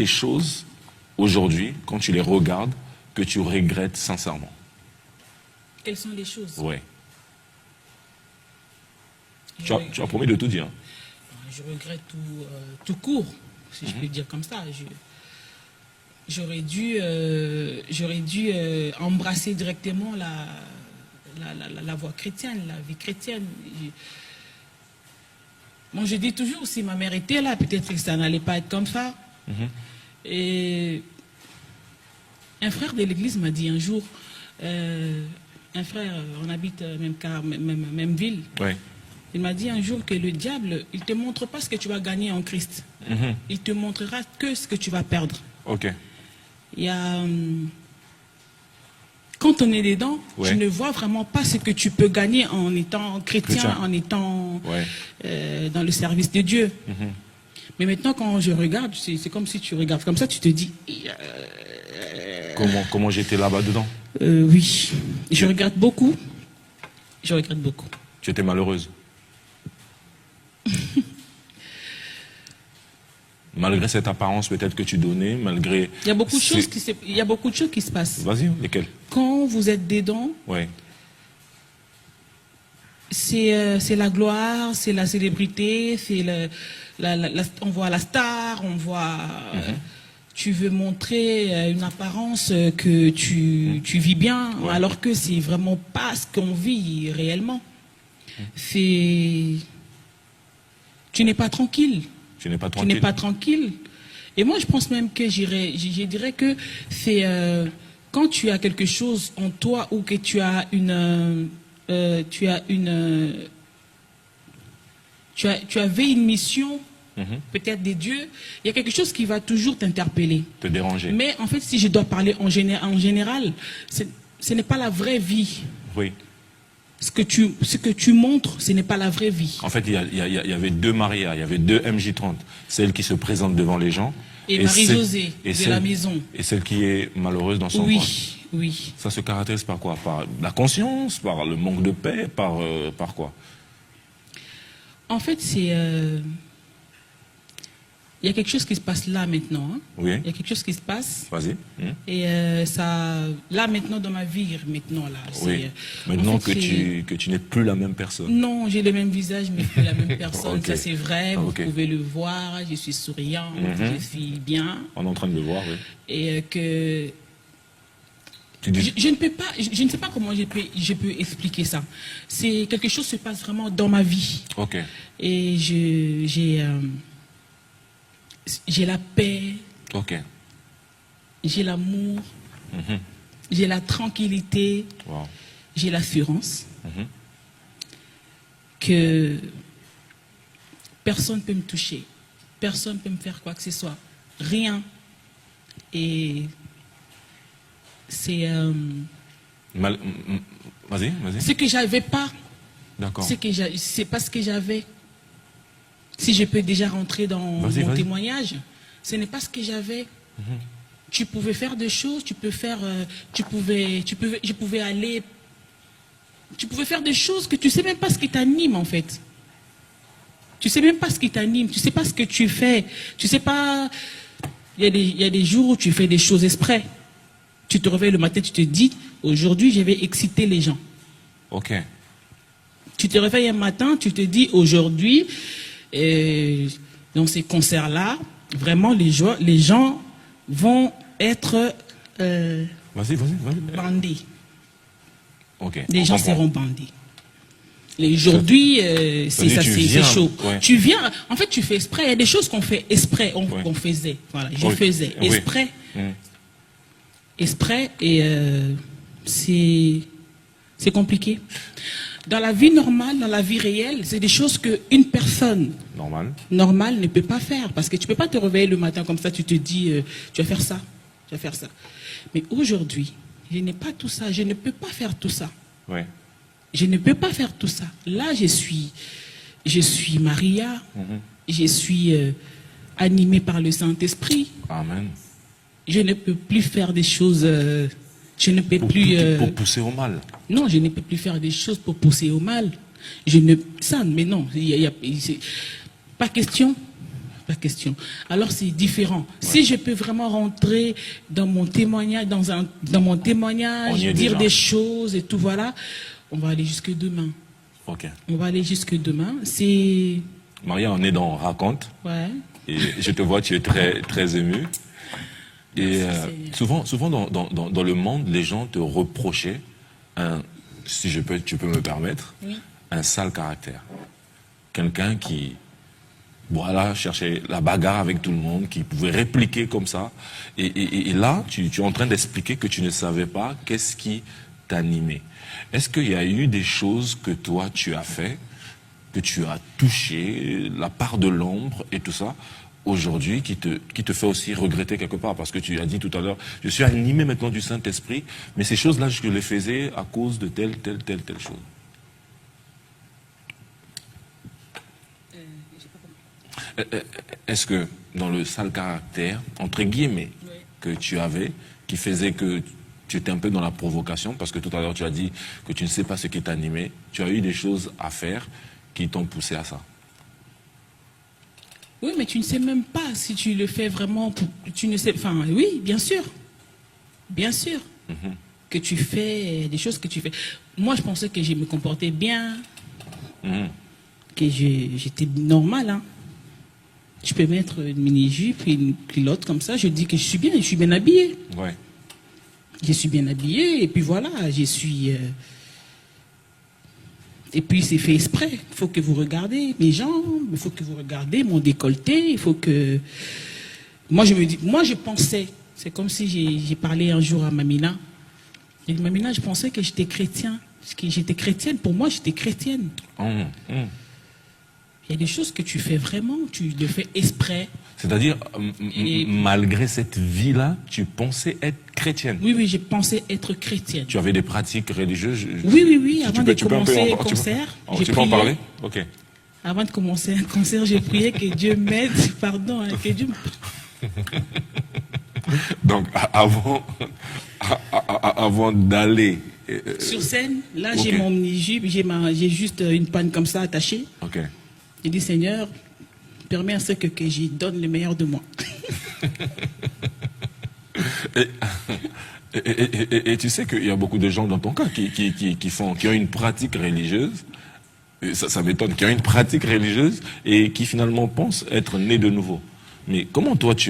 des choses, aujourd'hui, quand tu les regardes, que tu regrettes sincèrement? Quelles sont les choses? Oui. Tu as promis de tout dire. Je regrette tout court, si je peux dire comme ça. J'aurais dû embrasser directement la voie chrétienne, la vie chrétienne. Bon, je dis toujours, si ma mère était là, peut-être que ça n'allait pas être comme ça. Et un frère de l'église m'a dit un jour, un frère, on habite même ville. Ouais. Il m'a dit un jour que le diable, il ne te montre pas ce que tu vas gagner en Christ. Il te montrera que ce que tu vas perdre. Ok. Il y a, quand on est dedans, tu ne vois vraiment pas ce que tu peux gagner en étant chrétien. En étant dans le service de Dieu. Mais maintenant, quand je regarde, c'est comme si tu regardes comme ça, tu te dis... Comment j'étais là-bas dedans? Oui, je regrette beaucoup. Je regrette beaucoup. Tu étais malheureuse? Malgré cette apparence peut-être que tu donnais, malgré... Il y a beaucoup de choses qui se passent. Vas-y, lesquelles? Quand vous êtes dedans, c'est la gloire, c'est la célébrité, c'est on voit la star, on voit... tu veux montrer une apparence que tu vis bien, alors que c'est vraiment pas ce qu'on vit réellement. Tu n'es pas tranquille. Tu n'es pas tranquille. Et moi, je pense même que je dirais que c'est quand tu as quelque chose en toi ou que tu avais une mission, peut-être des dieux, il y a quelque chose qui va toujours t'interpeller. Te déranger. Mais en fait, si je dois parler en général, ce n'est pas la vraie vie. Oui. Ce que tu montres, ce n'est pas la vraie vie. En fait, il y avait deux Maria, il y avait deux MJ30. Celle qui se présente devant les gens. Et Marie-Josée, de la maison. Et celle qui est malheureuse dans son coin. Oui. Ça se caractérise par quoi? Par la conscience, par le manque de paix, par quoi? En fait, c'est... il y a quelque chose qui se passe là maintenant. Hein. Oui. Il y a quelque chose qui se passe. Vas-y. Et ça, là maintenant dans ma vie, maintenant là. Oui. Maintenant en fait, que tu n'es plus la même personne. Non, j'ai le même visage, mais plus la même personne. Okay. Ça c'est vrai. Vous pouvez le voir. Je suis souriante, je suis bien. On est en train de le voir, oui. Et que je ne peux pas, je ne sais pas comment je peux expliquer ça. C'est quelque chose qui se passe vraiment dans ma vie. Ok. Et j'ai la paix, j'ai l'amour, j'ai la tranquillité, j'ai l'assurance que personne ne peut me toucher, personne ne peut me faire quoi que ce soit, rien. Et c'est... Vas-y. Ce que j'avais pas, c'est pas ce que j'avais. Si je peux déjà rentrer dans mon témoignage, ce n'est pas ce que j'avais. Tu pouvais faire des choses, je pouvais faire des choses que tu sais même pas ce qui t'anime en fait. Tu sais même pas ce qui t'anime, tu sais pas ce que tu fais, tu sais pas. Il y a des jours où tu fais des choses exprès. Tu te réveilles le matin, tu te dis aujourd'hui je vais exciter les gens. Ok. Tu te réveilles un matin, tu te dis aujourd'hui. Dans ces concerts-là, vraiment, les gens vont être bandés. Okay, les gens seront bandés. Aujourd'hui, c'est chaud. Ouais. Tu viens, en fait, tu fais exprès. Il y a des choses qu'on fait exprès, qu'on faisait. Voilà, je faisais exprès. Exprès, et c'est compliqué. Dans la vie normale, dans la vie réelle, c'est des choses qu'une personne normale ne peut pas faire. Parce que tu ne peux pas te réveiller le matin comme ça, tu te dis, tu vas faire ça, tu vas faire ça. Mais aujourd'hui, je n'ai pas tout ça, je ne peux pas faire tout ça. Ouais. Je ne peux pas faire tout ça. Là, je suis Maria, je suis animée par le Saint-Esprit. Amen. Je ne peux plus faire des choses... je ne peux plus... Pour pousser au mal. Non, je ne peux plus faire des choses pour pousser au mal. Mais non, pas question. Pas question. Alors c'est différent. Ouais. Si je peux vraiment rentrer dans mon témoignage, dans mon témoignage, dire des choses et tout, voilà, on va aller jusque demain. Ok. On va aller jusque demain. C'est... Maria, on est dans Raconte. Ouais. Et je te vois, tu es très, très émue. Et souvent dans le monde, les gens te reprochaient, si tu peux me permettre, oui, un sale caractère. Quelqu'un qui, voilà, cherchait la bagarre avec tout le monde, qui pouvait répliquer comme ça. Et là, tu es en train d'expliquer que tu ne savais pas qu'est-ce qui t'animait. Est-ce qu'il y a eu des choses que toi, tu as fait, que tu as touché, la part de l'ombre et tout ça, aujourd'hui, qui te fait aussi regretter quelque part? Parce que tu as dit tout à l'heure, je suis animé maintenant du Saint-Esprit, mais ces choses-là, je les faisais à cause de telle chose. Est-ce que dans le sale caractère, entre guillemets, oui, que tu avais, qui faisait que tu étais un peu dans la provocation, parce que tout à l'heure tu as dit que tu ne sais pas ce qui t'animait, tu as eu des choses à faire qui t'ont poussé à ça? Oui, mais tu ne sais même pas si tu le fais vraiment, tu ne sais, enfin, oui, bien sûr, que tu fais des choses que tu fais. Moi, je pensais que je me comportais bien, que j'étais normal, hein. Je peux mettre une mini-jupe et une culotte comme ça, je dis que je suis bien habillée. Ouais. Je suis bien habillée, et puis voilà, je suis... Et puis c'est fait exprès. Il faut que vous regardez mes jambes, il faut que vous regardez mon décolleté, il faut que... Moi je pensais, c'est comme si j'ai parlé un jour à Mamina. Et Mamina, je pensais que j'étais chrétien. J'étais chrétienne, pour moi j'étais chrétienne. Il y a des choses que tu fais vraiment, tu le fais exprès. C'est-à-dire, malgré cette vie-là, tu pensais être chrétienne? Oui, je pensais être chrétienne. Tu avais des pratiques religieuses? Oui, avant de commencer un concert, j'ai prié. Tu peux en parler? Ok. Avant de commencer un concert, j'ai prié que Dieu m'aide, pardon, que Dieu me... Donc, avant d'aller... sur scène, là, okay, j'ai mon mini-jupe, j'ai juste une panne comme ça attachée. Ok. J'ai dit, Seigneur, permets à ce que j'y donne le meilleur de moi. Et tu sais qu'il y a beaucoup de gens dans ton cas qui ont une pratique religieuse, ça m'étonne, qui ont une pratique religieuse et qui finalement pensent être nés de nouveau. Mais comment toi tu